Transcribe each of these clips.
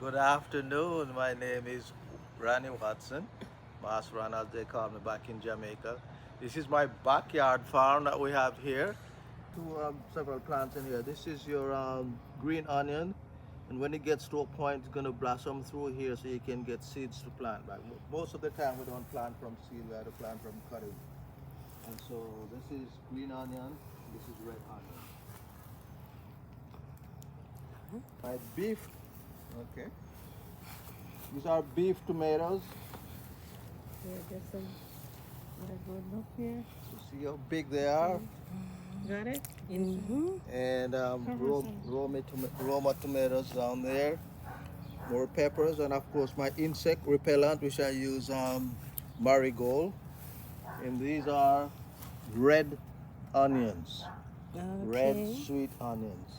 Good afternoon. My name is Ranny Watson, Master Ran as they call me back in Jamaica. This is my backyard farm that we have here. Several plants in here. This is your green onion, and when it gets to a point, it's gonna blossom through here, so you can get seeds to plant. But most of the time, we don't plant from seed; we have to plant from cutting. And so this is green onion. This is red onion. My beef. Okay. These are beef tomatoes. Yeah, there's some other good look here. So see how big they are. Got it? And Roma tomatoes down there. More peppers, and of course my insect repellent, which I use marigold. And these are red onions. Red Okay. sweet onions.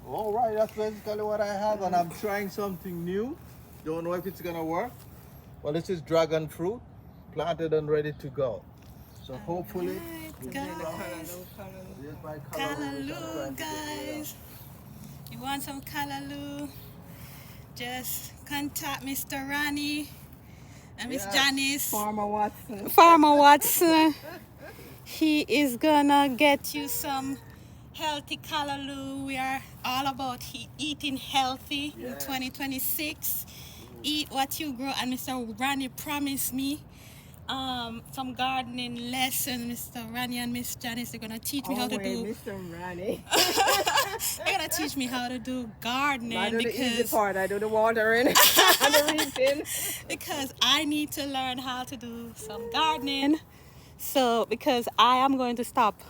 All right, that's basically what I have, and I'm trying something new. Don't know if it's gonna work. Well, this is dragon fruit, planted and ready to go. So hopefully, Guys, here's my callaloo, guys. You want some callaloo? Just contact Mr. Ranny and Miss Yes. Janice. Farmer Watson. Farmer Watson. He is gonna get you some healthy callaloo. We are all about eating healthy in Yes. 2026. Eat what you grow, and Mr. Ranny promised me some gardening lessons. Mr. Ranny and Miss Janice, they're gonna teach me how to do. Mr. Ranny. They're gonna teach me how to do gardening I do the easy because part. I do the watering and the reaping. I need to learn how to do some gardening. So because I am going to stop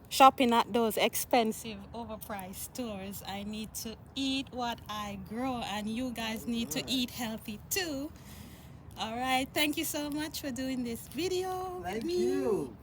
shopping at those expensive overpriced stores, I need to eat what I grow, and you guys need to eat healthy too. All right, thank you so much for doing this video with Thank me. you.